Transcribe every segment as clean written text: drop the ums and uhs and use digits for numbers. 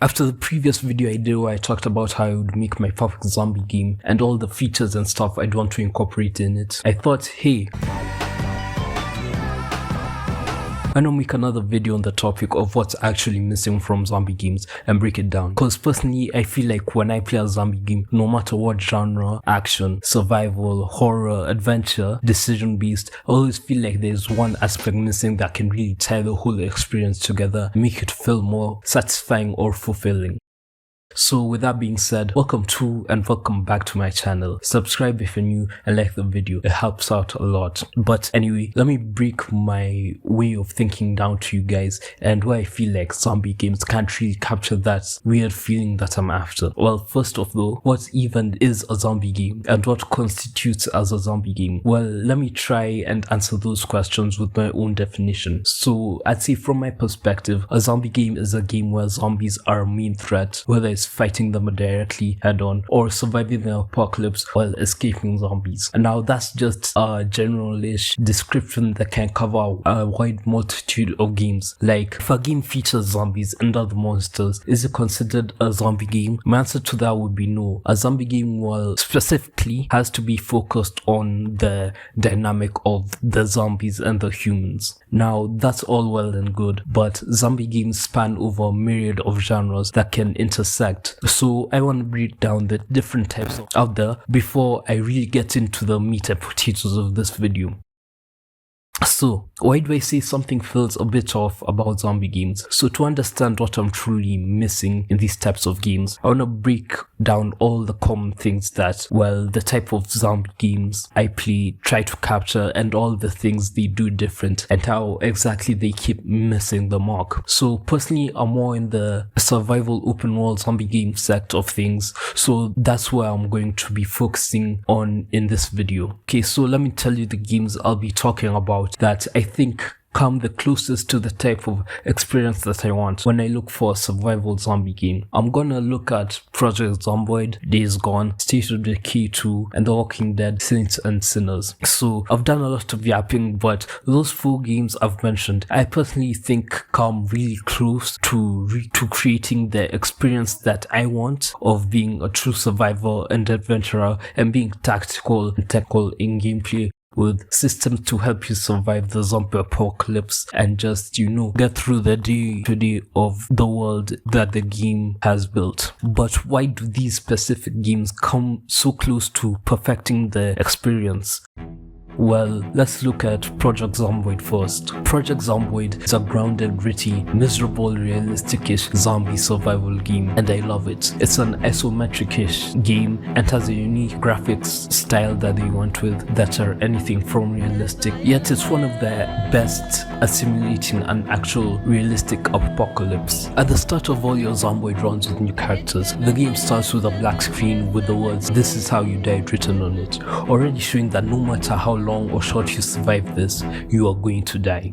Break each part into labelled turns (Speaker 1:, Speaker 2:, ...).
Speaker 1: After the previous video I did where I talked about how I would make my perfect zombie game and all the features and stuff I'd want to incorporate in it, I thought, hey, why not make another video on the topic of what's actually missing from zombie games and break it down. Because personally, I feel like when I play a zombie game, no matter what genre, action, survival, horror, adventure, decision based, I always feel like there's one aspect missing that can really tie the whole experience together and make it feel more satisfying or fulfilling. So with that being said, welcome to and welcome back to my channel. Subscribe if you're new and like the video, it helps out a lot. But anyway, let me break my way of thinking down to you guys and why I feel like zombie games can't really capture that weird feeling that I'm after. Well, first off though, what even is a zombie game and what constitutes as a zombie game? Well, let me try and answer those questions with my own definition. So I'd say from my perspective, a zombie game is a game where zombies are a main threat, whether it's fighting them directly head on or surviving the apocalypse while escaping zombies. And now that's just a general-ish description that can cover a wide multitude of games. Like, if a game features zombies and other monsters, is it considered a zombie game? My answer to that would be no. A zombie game, well, specifically has to be focused on the dynamic of the zombies and the humans. Now that's all well and good, but zombie games span over a myriad of genres that can intersect. So I want to break down the different types out there before I really get into the meat and potatoes of this video. So, why do I say something feels a bit off about zombie games? So to understand what I'm truly missing in these types of games, I want to break down all the common things that, well, the type of zombie games I play try to capture and all the things they do different and how exactly they keep missing the mark. So personally, I'm more in the survival open world zombie game sector of things, so that's where I'm going to be focusing on in this video. Okay, so let me tell you the games I'll be talking about that I think come the closest to the type of experience that I want when I look for a survival zombie game. I'm gonna look at Project Zomboid, Days Gone, State of Decay 2, and The Walking Dead, Saints and Sinners. So I've done a lot of yapping, but those 4 games I've mentioned, I personally think come really close to creating the experience that I want of being a true survivor and adventurer and being tactical and technical in gameplay, with systems to help you survive the zombie apocalypse and just, you know, get through the day-to-day of the world that the game has built. But why do these specific games come so close to perfecting the experience? Well, let's look at Project Zomboid first. Project Zomboid is a grounded, gritty, miserable, realistic-ish zombie survival game, and I love it. It's an isometric-ish game and has a unique graphics style that they went with that are anything from realistic, yet it's one of the best at simulating an actual realistic apocalypse. At the start of all your Zomboid runs with new characters, the game starts with a black screen with the words "This is how you died" written on it, already showing that no matter how long or short you survive this, you are going to die.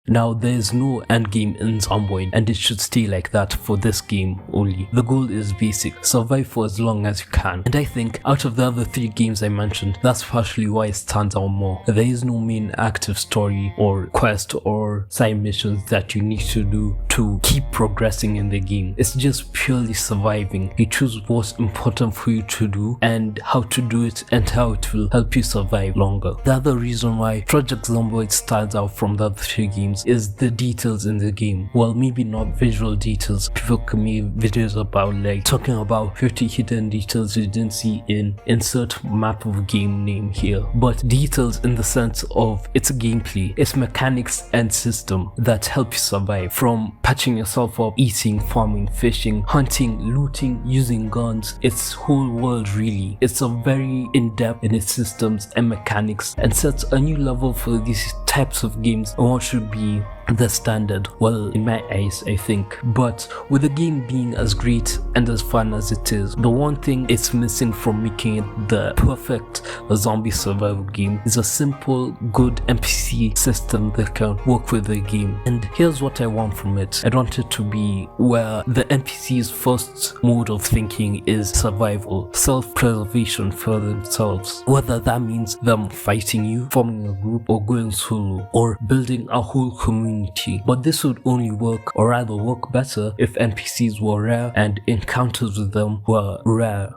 Speaker 1: Now, there is no endgame in Zomboid, and it should stay like that for this game only. The goal is basic: survive for as long as you can. And I think out of the other 3 games I mentioned, that's partially why it stands out more. There is no main active story or quest or side missions that you need to do to keep progressing in the game. It's just purely surviving. You choose what's important for you to do and how to do it and how it will help you survive longer. The other reason why Project Zomboid stands out from the other 3 games is the details in the game. Well, maybe not visual details. People can make videos about like talking about 50 hidden details you didn't see in insert map of game name here, but details in the sense of its gameplay, its mechanics and system that help you survive, from patching yourself up, eating, farming, fishing, hunting, looting, using guns. Its whole world really. It's a very in-depth in its systems and mechanics and sets a new level for these types of games and what should be the standard, well, in my eyes, I think. But with the game being as great and as fun as it is, the one thing it's missing from making it the perfect zombie survival game is a simple, good NPC system that can work with the game. And here's what I want from it. I want it to be where the NPC's first mode of thinking is survival, self-preservation for themselves, whether that means them fighting you, forming a group, or going solo, or building a whole community community. But this would only work, or rather work better, if NPCs were rare and encounters with them were rare.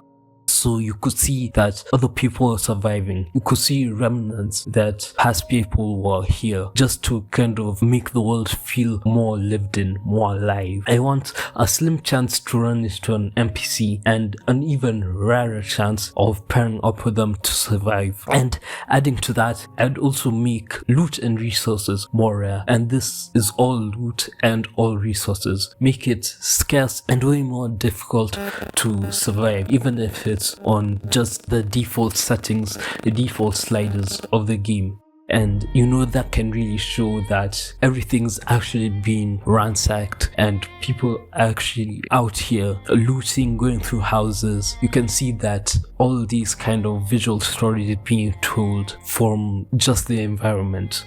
Speaker 1: So you could see that other people are surviving. You could see remnants that past people were here, just to kind of make the world feel more lived in, more alive. I want a slim chance to run into an NPC and an even rarer chance of pairing up with them to survive. And adding to that, I'd also make loot and resources more rare. And this is all loot and all resources. Make it scarce and way more difficult to survive, even if it's on just the default settings, the default sliders of the game. And you know, that can really show that everything's actually being ransacked and people actually out here looting, going through houses. You can see that all these kind of visual stories being told from just the environment.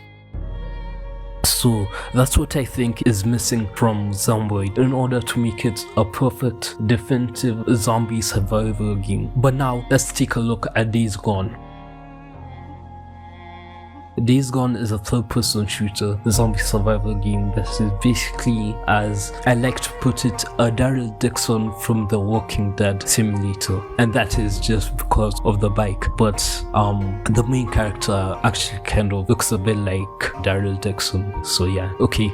Speaker 1: So that's what I think is missing from Zomboid in order to make it a perfect, definitive zombie survival game. But now let's take a look at Days Gone. Days Gone is a third-person shooter, zombie survival game that is basically, as I like to put it, a Daryl Dixon from the Walking Dead simulator. And that is just because of the bike, but the main character actually kind of looks a bit like Daryl Dixon. So yeah, okay.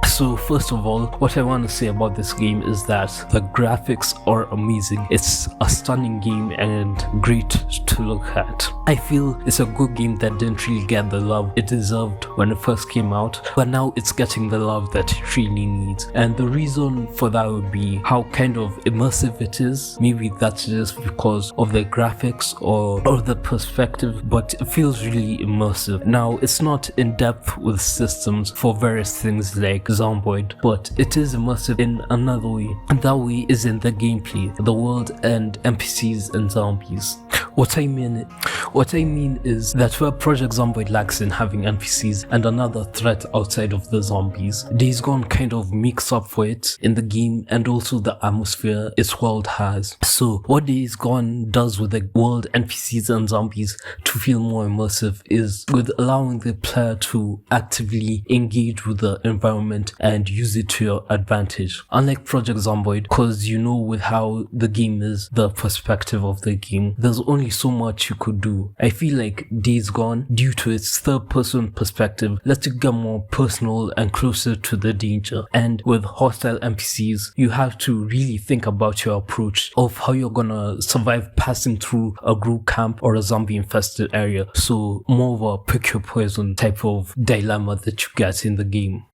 Speaker 1: So first of all, what I want to say about this game is that the graphics are amazing. It's a stunning game and great to look at. I feel it's a good game that didn't really get the love it deserved when it first came out, but now it's getting the love that it really needs. And the reason for that would be how kind of immersive it is. Maybe that's just because of the graphics or the perspective, but it feels really immersive. Now, it's not in depth with systems for various things like Zomboid, but it is immersive in another way, and that way is in the gameplay, the world, and NPCs and zombies. What I mean is that where Project Zomboid lacks in having NPCs and another threat outside of the zombies, Days Gone kind of makes up for it in the game and also the atmosphere its world has. So what Days Gone does with the world, NPCs and zombies to feel more immersive is with allowing the player to actively engage with the environment and use it to your advantage. Unlike Project Zomboid, because you know with how the game is, the perspective of the game, there's only so much you could do. I feel like Days Gone, due to its third-person perspective, lets it get more personal and closer to the danger. And with hostile NPCs, you have to really think about your approach of how you're gonna survive passing through a group camp or a zombie-infested area. So more of a pick your poison type of dilemma that you get in the game.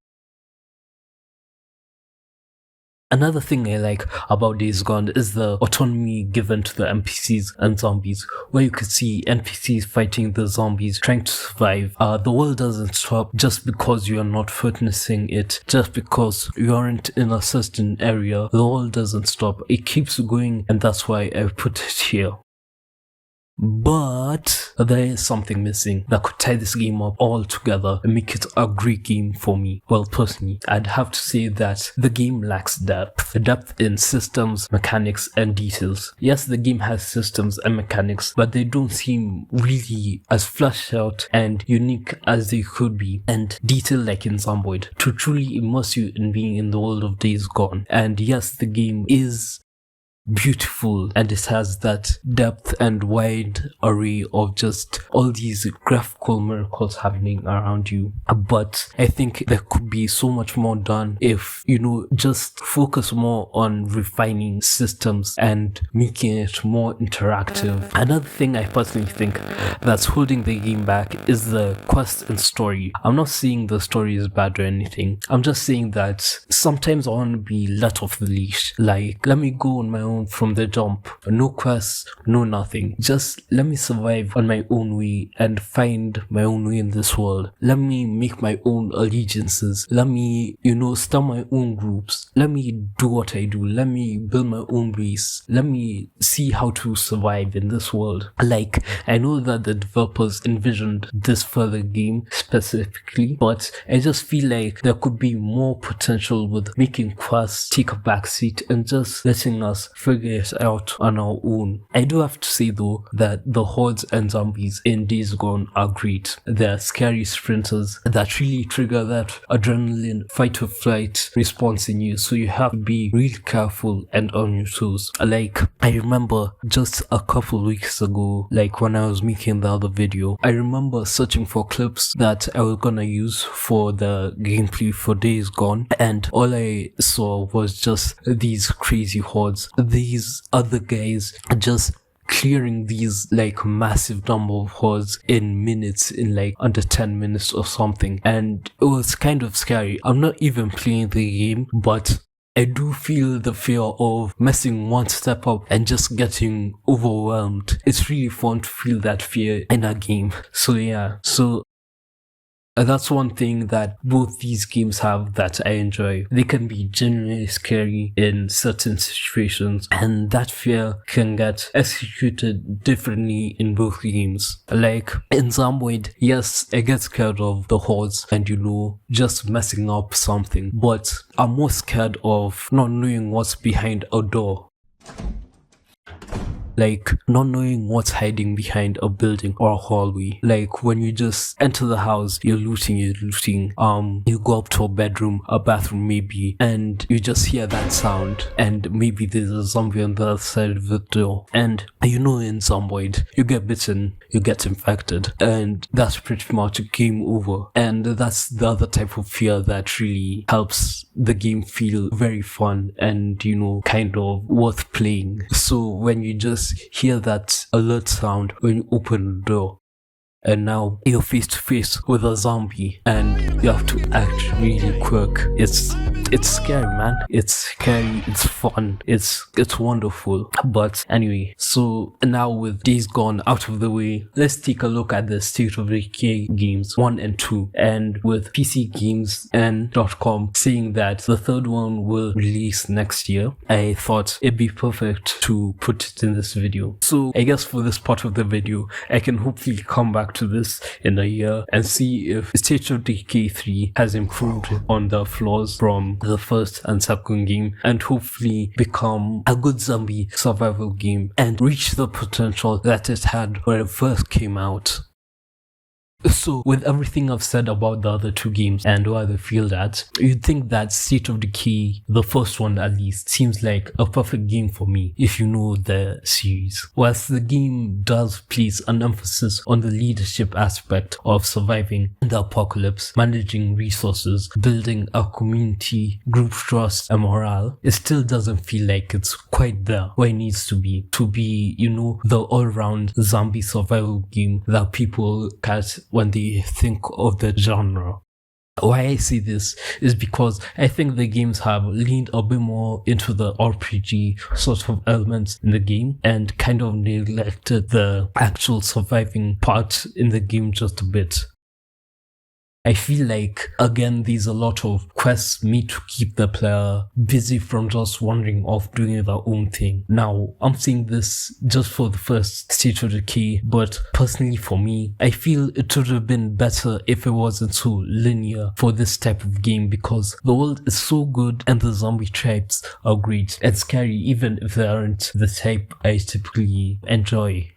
Speaker 1: Another thing I like about Days Gone is the autonomy given to the NPCs and zombies, where you could see NPCs fighting the zombies, trying to survive. The world doesn't stop just because you are not witnessing it, just because you aren't in a certain area. The world doesn't stop, it keeps going, and that's why I put it here. But there is something missing that could tie this game up all together and make it a great game for me. Well, personally, I'd have to say that the game lacks depth. Depth in systems, mechanics, and details. Yes, the game has systems and mechanics, but they don't seem really as fleshed out and unique as they could be, and detailed like in Zomboid, to truly immerse you in being in the world of Days Gone. And yes, the game is beautiful and it has that depth and wide array of just all these graphical miracles happening around you, but I think there could be so much more done if, you know, just focus more on refining systems and making it more interactive. Another thing I personally think that's holding the game back is the quest and story. I'm not saying the story is bad or anything, I'm just saying that sometimes I want to be let off the leash. Like, let me go on my own from the jump, no quests, no nothing, just let me survive on my own way and find my own way in this world. Let me make my own allegiances, let me, you know, start my own groups, let me do what I do, let me build my own base, let me see how to survive in this world. Like, I know that the developers envisioned this for the game specifically, but I just feel like there could be more potential with making quests take a backseat and just letting us figure it out on our own. I do have to say though that the hordes and zombies in Days Gone are great. They're scary sprinters that really trigger that adrenaline fight or flight response in you, so you have to be really careful and on your toes. Like, I remember just a couple weeks ago, like when I was making the other video, I remember searching for clips that I was gonna use for the gameplay for Days Gone, and all I saw was just these crazy hordes, these other guys just clearing these like massive number of hordes in minutes, in like under 10 minutes or something, and it was kind of scary. I'm not even playing the game, but I do feel the fear of messing one step up and just getting overwhelmed. It's really fun to feel that fear in a game. So yeah, that's one thing that both these games have that I enjoy. They can be genuinely scary in certain situations, and that fear can get executed differently in both games. Like in Zomboid, yes, I get scared of the hordes and just messing up something, but I'm more scared of not knowing what's behind a door. Like, not knowing what's hiding behind a building or a hallway. Like, when you just enter the house, you're looting, you go up to a bedroom, a bathroom maybe, and you just hear that sound, and maybe there's a zombie on the other side of the door. And in Zomboid, you get bitten, you get infected, and that's pretty much game over. And that's the other type of fear that really helps the game feel very fun and, kind of worth playing. So when you just hear that alert sound when you open the door, and now you're face to face with a zombie and you have to act really quick. It's scary, man. It's scary, it's fun, it's wonderful. But anyway, so now with Days Gone out of the way, let's take a look at the State of Decay games 1 and 2, and with PC Games and .com saying that the third one will release next year, I thought it'd be perfect to put it in this video. So I guess for this part of the video, I can hopefully come back to this in a year and see if State of Decay 3 has improved on the flaws from the first and second game, and hopefully become a good zombie survival game and reach the potential that it had when it first came out. So, with everything I've said about the other two games and why they feel that, you'd think that State of Decay, the first one at least, seems like a perfect game for me if you know the series. Whilst the game does place an emphasis on the leadership aspect of surviving in the apocalypse, managing resources, building a community, group trust and morale, it still doesn't feel like it's quite there where it needs to be, the all-round zombie survival game that people catch when they think of the genre. Why I say this is because I think the games have leaned a bit more into the RPG sort of elements in the game and kind of neglected the actual surviving part in the game just a bit. I feel like, again, there's a lot of quests made to keep the player busy from just wandering off doing their own thing. Now, I'm saying this just for the first State of Decay, but personally for me, I feel it would have been better if it wasn't so linear for this type of game, because the world is so good and the zombie types are great and scary even if they aren't the type I typically enjoy.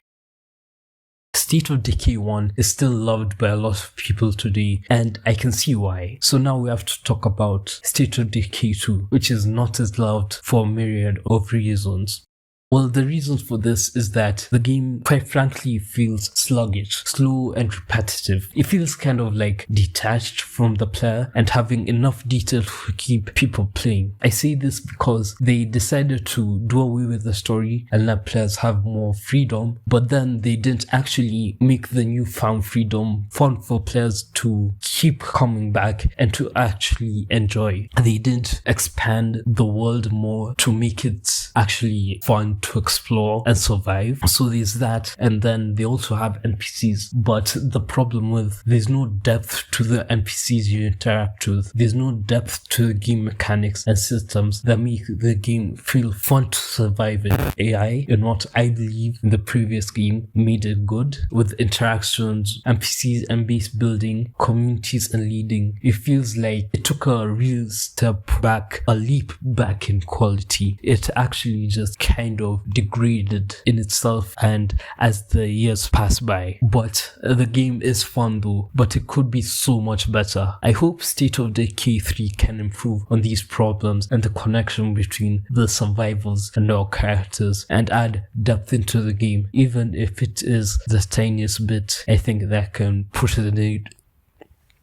Speaker 1: State of Decay 1 is still loved by a lot of people today, and I can see why. So now we have to talk about State of Decay 2, which is not as loved for a myriad of reasons. Well, the reasons for this is that the game, quite frankly, feels sluggish, slow and repetitive. It feels kind of like detached from the player and having enough detail to keep people playing. I say this because they decided to do away with the story and let players have more freedom, but then they didn't actually make the newfound freedom fun for players to keep coming back and to actually enjoy. They didn't expand the world more to make it actually fun fun to explore and survive. So there's that, and then they also have NPCs, but the problem with there's no depth to the NPCs you interact with. There's no depth to the game mechanics and systems that make the game feel fun to survive in. AI, in what I believe in the previous game, made it good with interactions, NPCs and base building, communities and leading. It feels like it took a real step back, a leap back in quality. It actually just kind of degraded in itself and as the years pass by. But the game is fun though, but it could be so much better. I hope State of Decay 3 can improve on these problems and the connection between the survivors and our characters and add depth into the game. Even if it is the tiniest bit, I think that can push the needle.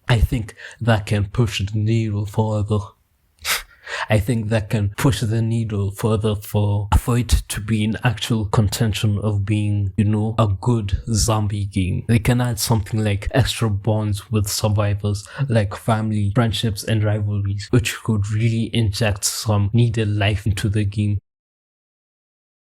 Speaker 1: I think that can push the needle further. I think that can push the needle further for it to be in actual contention of being, a good zombie game. They can add something like extra bonds with survivors, like family, friendships, and rivalries, which could really inject some needed life into the game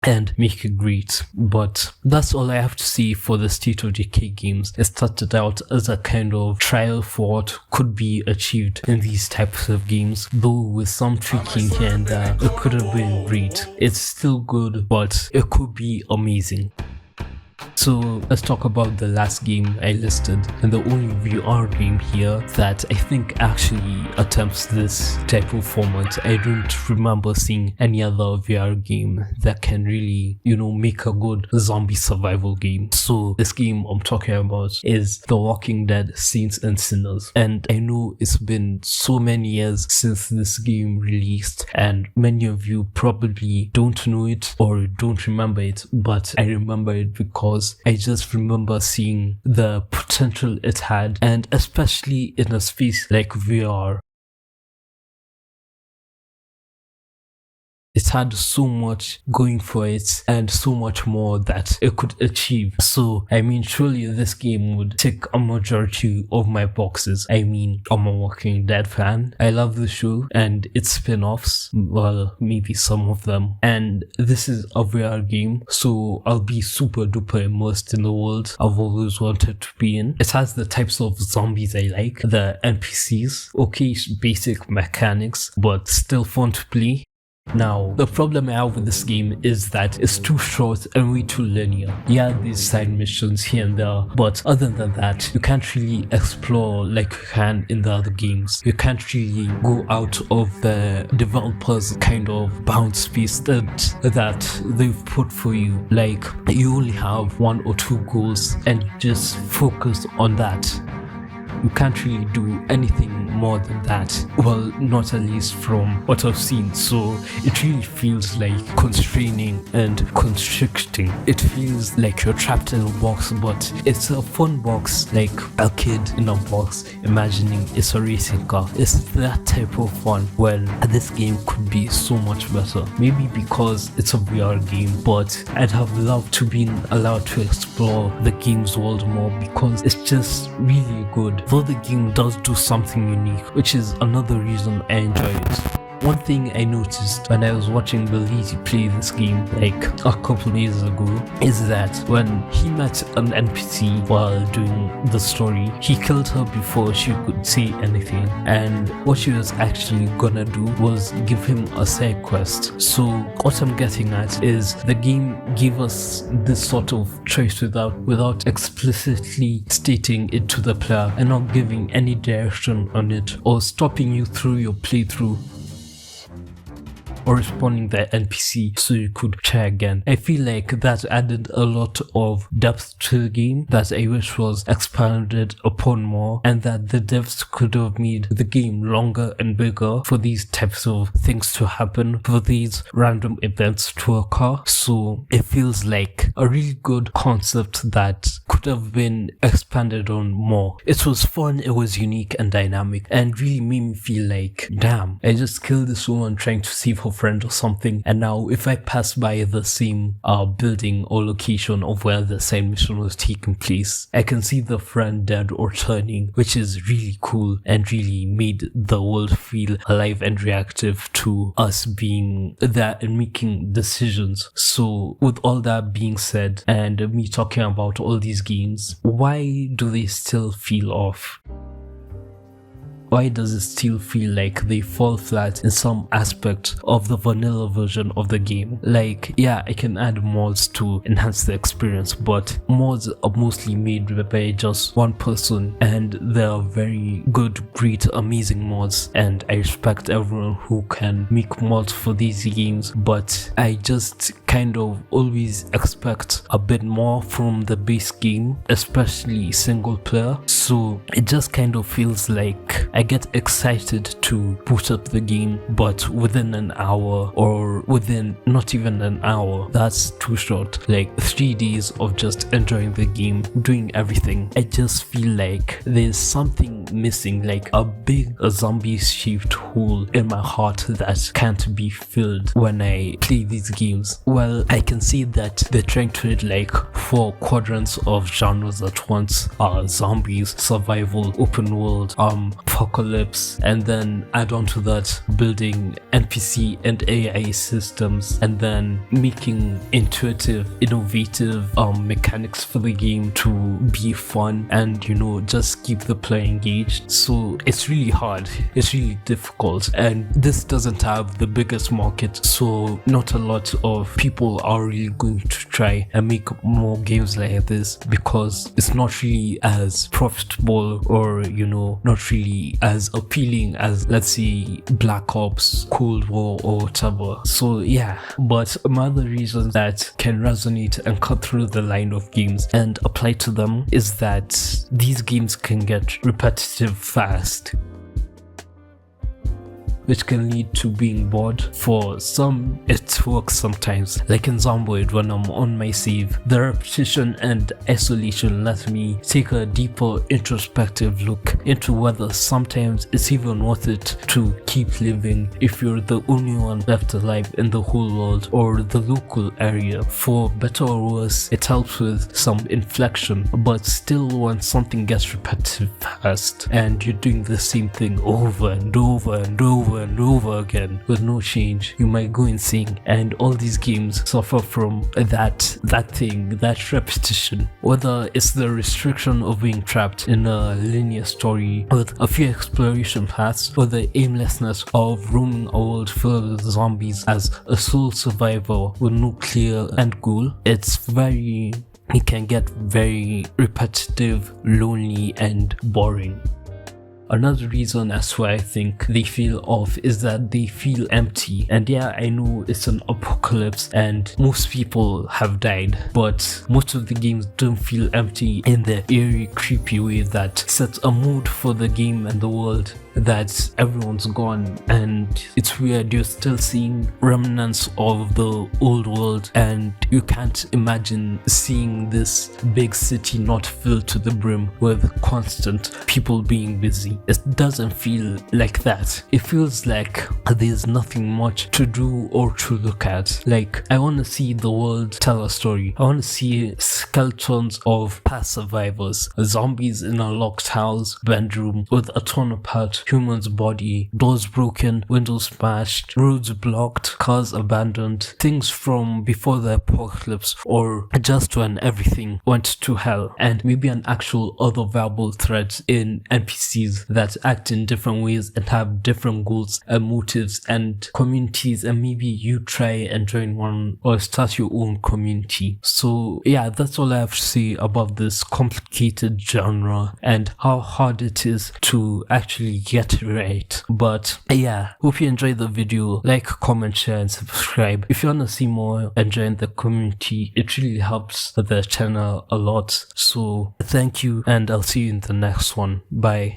Speaker 1: and make it great. But that's all I have to say for the State of Decay games. It started out as a kind of trial for what could be achieved in these types of games, though with some tweaking here and there, it could have been great. It's still good, but it could be amazing. So let's talk about the last game I listed, and the only VR game here that I think actually attempts this type of format. I don't remember seeing any other VR game that can really, make a good zombie survival game. So this game I'm talking about is The Walking Dead Saints and Sinners. And I know it's been so many years since this game released, and many of you probably don't know it or don't remember it, but I remember it because I just remember seeing the potential it had, and especially in a space like VR. It had so much going for it and so much more that it could achieve. So, surely this game would tick a majority of my boxes. I'm a Walking Dead fan. I love the show and its spin-offs. Well, maybe some of them. And this is a VR game, so I'll be super duper immersed in the world I've always wanted to be in. It has the types of zombies I like, the NPCs, okay, basic mechanics, but still fun to play. Now, the problem I have with this game is that it's too short and way too linear. Yeah, these side missions here and there, but other than that, you can't really explore like you can in the other games. You can't really go out of the developers' kind of bound space that they've put for you. Like, you only have 1 or 2 goals and you just focus on that. You can't really do anything more than that. Well, not at least from what I've seen. So it really feels like constraining and constricting. It feels like you're trapped in a box, but it's a fun box, like a kid in a box imagining it's a racing car. It's that type of fun when this game could be so much better. Maybe because it's a VR game, but I'd have loved to be allowed to explore the game's world more because it's just really good. Though the game does do something unique, which is another reason I enjoy it. One thing I noticed when I was watching Bandit play this game like a couple days ago is that when he met an NPC while doing the story, he killed her before she could say anything, and what she was actually gonna do was give him a side quest. So what I'm getting at is the game gave us this sort of choice without explicitly stating it to the player and not giving any direction on it or stopping you through your playthrough or respawning the NPC so you could try again. I feel like that added a lot of depth to the game that I wish was expanded upon more, and that the devs could have made the game longer and bigger for these types of things to happen, for these random events to occur. So it feels like a really good concept that could could have been expanded on more. It was fun, it was unique and dynamic, and really made me feel like, damn, I just killed this woman trying to save her friend or something, and now if I pass by the same building or location of where the same mission was taking place, I can see the friend dead or turning, which is really cool and really made the world feel alive and reactive to us being there and making decisions. So with all that being said, and me talking about all these games, why do they still feel off? Why does it still feel like they fall flat in some aspect of the vanilla version of the game? Like, yeah, I can add mods to enhance the experience, but mods are mostly made by just one person, and they are very good, great, amazing mods, and I respect everyone who can make mods for these games, but I just kind of always expect a bit more from the base game, especially single player. So it just kind of feels like I get excited to boot up the game, but within an hour, or within not even an hour, that's too short. Like 3 days of just enjoying the game, doing everything. I just feel like there's something missing, like a big zombie-shaped hole in my heart that can't be filled when I play these games. Well, I can see that they're trying to hit like 4 quadrants of genres at once: zombies, survival, open world, apocalypse, and then add on to that building NPC and AI systems, and then making intuitive, innovative mechanics for the game to be fun and, you know, just keep the player engaged. So it's really hard, it's really difficult, and this doesn't have the biggest market, so not a lot of people are really going to try and make more games like this, because it's not really as profitable, or, you know, not really as appealing as, let's say, Black Ops, Cold War, or whatever. So yeah, but another reason that can resonate and cut through the line of games and apply to them is that these games can get repetitive fast, which can lead to being bored. For some, it works sometimes. Like in Zomboid, when I'm on my save, the repetition and isolation let me take a deeper introspective look into whether sometimes it's even worth it to keep living if you're the only one left alive in the whole world or the local area. For better or worse, it helps with some inflection, but still when something gets repetitive fast and you're doing the same thing over and over and over and over again with no change, you might go insane, and all these games suffer from that repetition. Whether it's the restriction of being trapped in a linear story with a few exploration paths, or the aimlessness of roaming a world filled with zombies as a sole survivor with no clear end goal, it can get very repetitive, lonely, and boring. Another reason as to why I think they feel off is that they feel empty. And yeah, I know it's an apocalypse and most people have died, but most of the games don't feel empty in the eerie, creepy way that sets a mood for the game and the world, that everyone's gone and it's weird. You're still seeing remnants of the old world, and you can't imagine seeing this big city not filled to the brim with constant people being busy. It doesn't feel like that. It feels like there's nothing much to do or to look at. Like, I want to see the world tell a story. I want to see skeletons of past survivors, zombies in a locked house bedroom with a torn apart human's body, doors broken, windows smashed, roads blocked, cars abandoned, things from before the apocalypse or just when everything went to hell, and maybe an actual other verbal thread in NPCs that act in different ways and have different goals and motives and communities, and maybe you try and join one or start your own community. So yeah, that's all I have to say about this complicated genre and how hard it is to actually get right. But yeah, hope you enjoyed the video. Like, comment, share, and subscribe if you want to see more and join the community. It really helps the channel a lot. So thank you, and I'll see you in the next one. Bye.